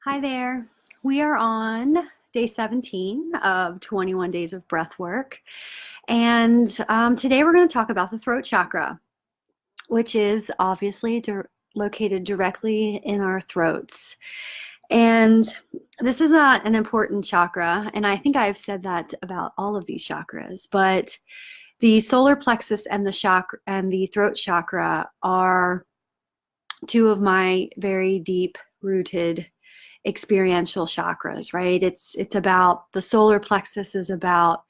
Hi there. We are on day 17 of 21 days of breath work. And today we're going to talk about the throat chakra, which is obviously located directly in our throats. And this is an important chakra. And I think I've said that about all of these chakras, but the solar plexus and the throat chakra are two of my very deep rooted experiential chakras, right? It's about the solar plexus is about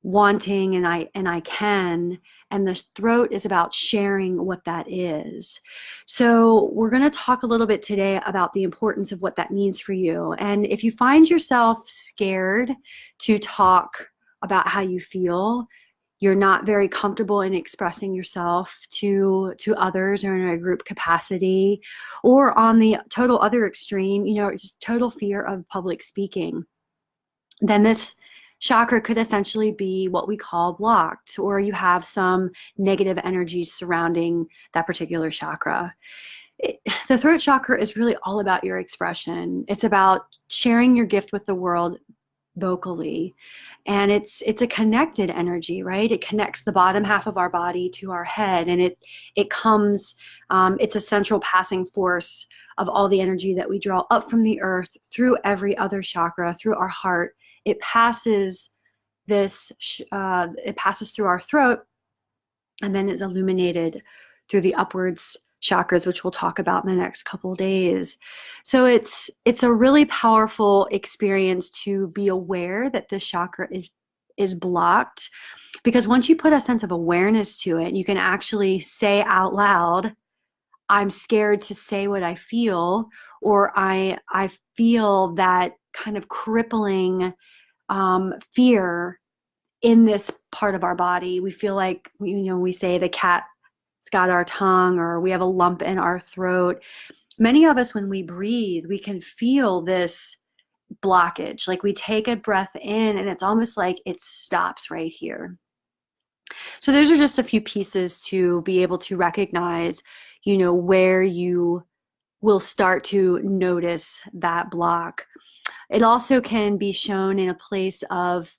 wanting and I can, and the throat is about sharing what that is. So we're going to talk a little bit today about the importance of what that means for you. And if you find yourself scared to talk about how you feel, you're not very comfortable in expressing yourself to others or in a group capacity, or on the total other extreme, just total fear of public speaking, then this chakra could essentially be what we call blocked, or you have some negative energies surrounding that particular chakra. The throat chakra is really all about your expression. It's about sharing your gift with the world vocally, and it's a connected energy, right? It connects the bottom half of our body to our head, and it comes it's a central passing force of all the energy that we draw up from the earth through every other chakra, through our heart. It passes it passes through our throat, and then is illuminated through the upwards chakras, which we'll talk about in the next couple of days. So it's a really powerful experience to be aware that this chakra is blocked, because once you put a sense of awareness to it, you can actually say out loud, I'm scared to say what I feel, or I feel that kind of crippling fear in this part of our body. We feel like, we say the cat's got our tongue, or we have a lump in our throat. Many of us, when we breathe, we can feel this blockage. Like we take a breath in and it's almost like it stops right here. So those are just a few pieces to be able to recognize, where you will start to notice that block. It also can be shown in a place of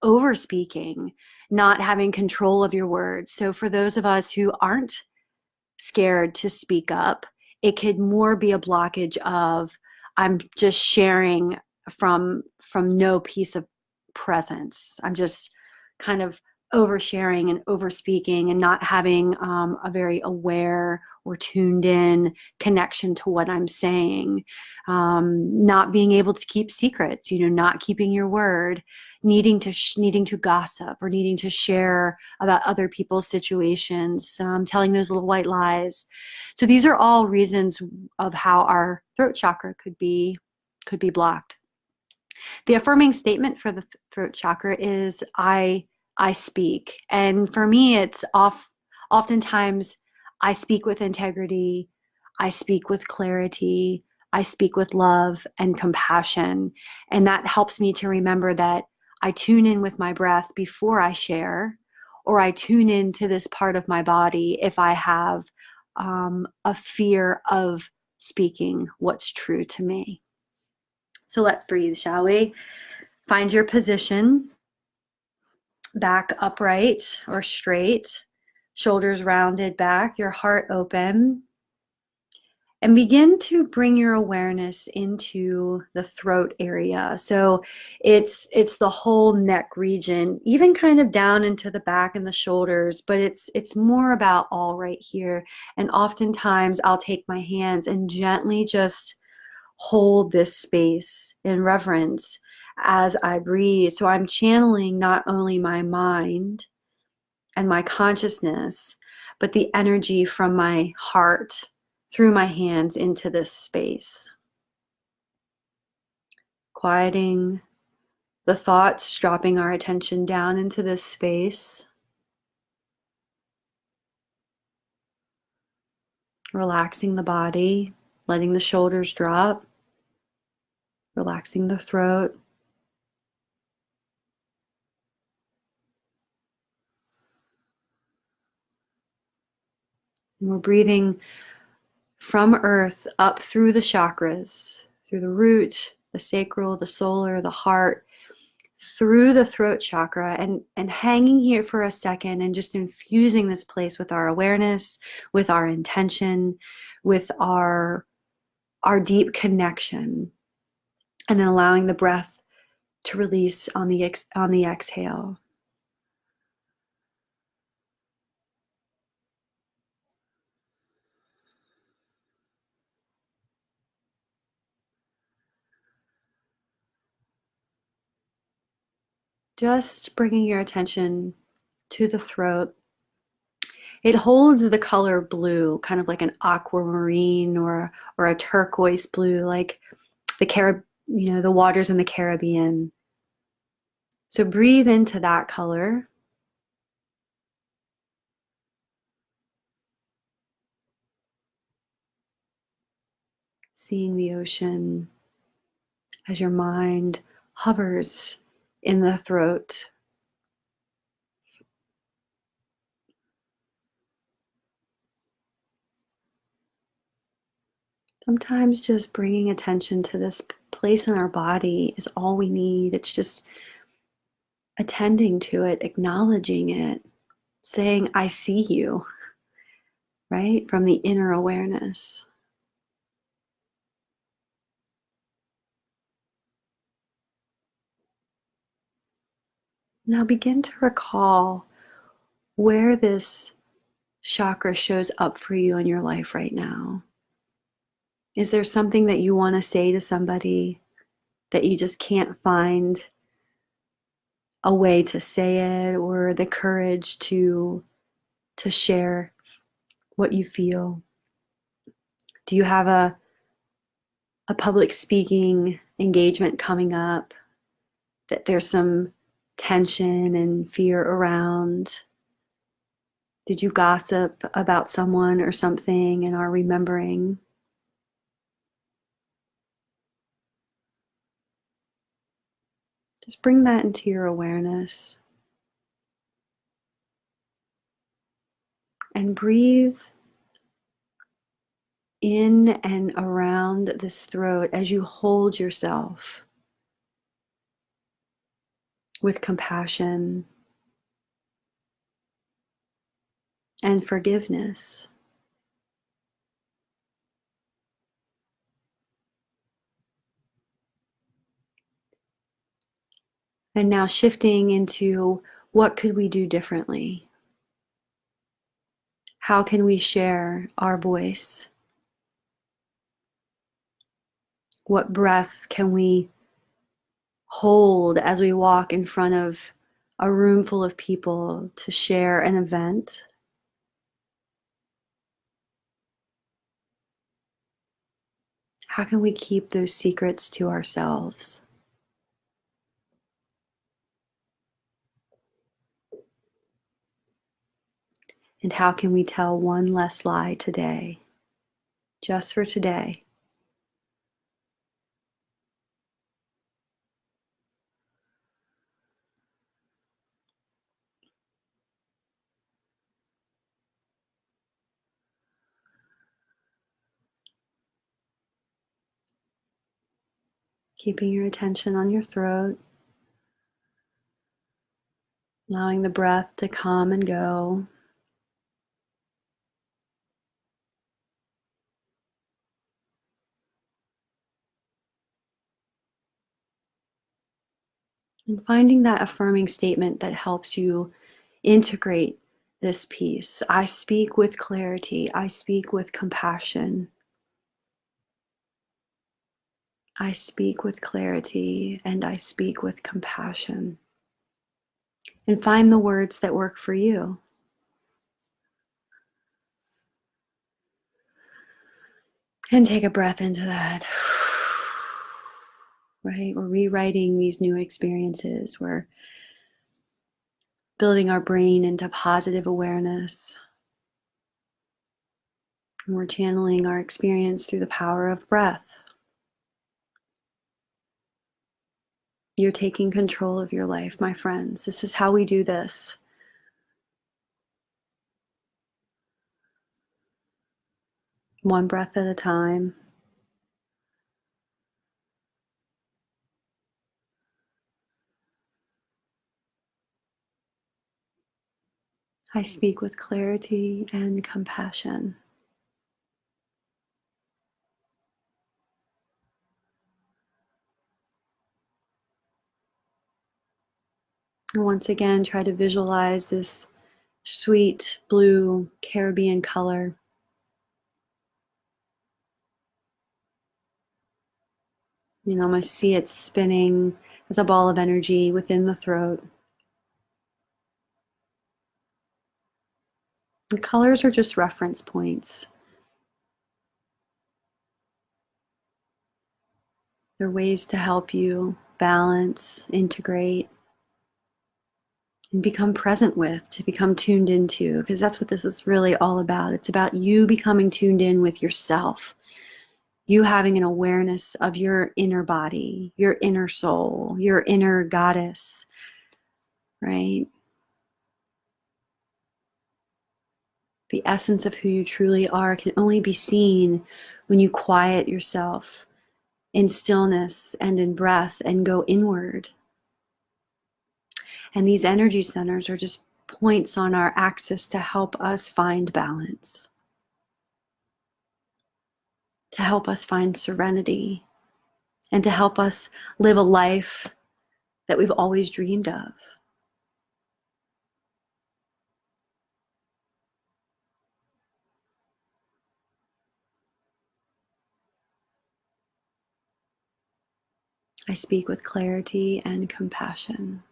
over speaking, not having control of your words. So for those of us who aren't scared to speak up, it could more be a blockage of, I'm just sharing from no piece of presence. I'm just kind of oversharing and over speaking and not having a very aware or tuned in connection to what I'm saying. Not being able to keep secrets, not keeping your word, needing to gossip or needing to share about other people's situations, telling those little white lies. So these are all reasons of how our throat chakra could be blocked. The affirming statement for the throat chakra is I speak. And for me, it's oftentimes I speak with integrity, I speak with clarity, I speak with love and compassion. And that helps me to remember that I tune in with my breath before I share, or I tune into this part of my body if I have a fear of speaking what's true to me. So let's breathe, shall we? Find your position, back upright or straight, shoulders rounded back, your heart open, and begin to bring your awareness into the throat area. So it's the whole neck region, even kind of down into the back and the shoulders, but it's more about all right here. And oftentimes I'll take my hands and gently just hold this space in reverence as I breathe. So I'm channeling not only my mind and my consciousness, but the energy from my heart through my hands into this space. Quieting the thoughts, dropping our attention down into this space. Relaxing the body, letting the shoulders drop, relaxing the throat. And we're breathing from earth up through the chakras, through the root, the sacral, the solar, the heart, through the throat chakra, and hanging here for a second and just infusing this place with our awareness, with our intention, with our deep connection, and then allowing the breath to release on the exhale. Just bringing your attention to the throat. It holds the color blue, kind of like an aquamarine or a turquoise blue, like the waters in the Caribbean. So breathe into that color. Seeing the ocean as your mind hovers in the throat. Sometimes just bringing attention to this place in our body is all we need. It's just attending to it, acknowledging it, saying, I see you, right? From the inner awareness. Now begin to recall where this chakra shows up for you in your life right now. Is there something that you want to say to somebody that you just can't find a way to say it, or the courage to share what you feel? Do you have a public speaking engagement coming up that there's some tension and fear around? Did you gossip about someone or something and are remembering? Just bring that into your awareness and breathe in and around this throat as you hold yourself with compassion and forgiveness. And now shifting into what could we do differently? How can we share our voice? What breath can we hold as we walk in front of a room full of people to share an event? How can we keep those secrets to ourselves? And how can we tell one less lie today, just for today? Keeping your attention on your throat, allowing the breath to come and go. And finding that affirming statement that helps you integrate this piece. I speak with clarity. I speak with compassion. I speak with clarity and I speak with compassion. And find the words that work for you. And take a breath into that. Right? We're rewriting these new experiences. We're building our brain into positive awareness. And we're channeling our experience through the power of breath. You're taking control of your life, my friends. This is how we do this. One breath at a time. I speak with clarity and compassion. And once again, try to visualize this sweet blue Caribbean color. You almost see it spinning as a ball of energy within the throat. The colors are just reference points. They're ways to help you balance, integrate, and become present with, to become tuned into, because that's what this is really all about. It's about you becoming tuned in with yourself, you having an awareness of your inner body, your inner soul, your inner goddess, right? The essence of who you truly are can only be seen when you quiet yourself in stillness and in breath and go inward. And these energy centers are just points on our axis to help us find balance, to help us find serenity, and to help us live a life that we've always dreamed of. I speak with clarity and compassion.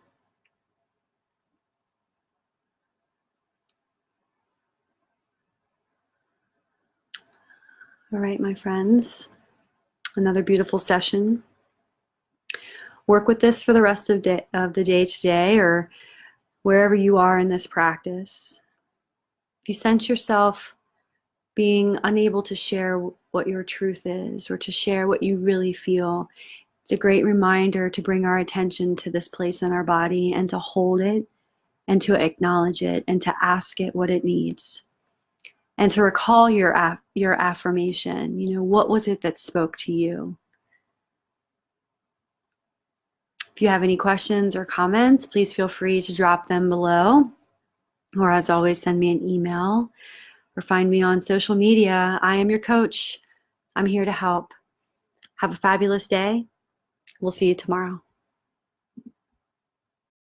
All right, my friends, another beautiful session. Work with this for the rest of the day today, or wherever you are in this practice. If you sense yourself being unable to share what your truth is, or to share what you really feel, it's a great reminder to bring our attention to this place in our body and to hold it and to acknowledge it and to ask it what it needs. And to recall your affirmation. What was it that spoke to you? If you have any questions or comments, please feel free to drop them below. Or as always, send me an email or find me on social media. I am your coach. I'm here to help. Have a fabulous day. We'll see you tomorrow.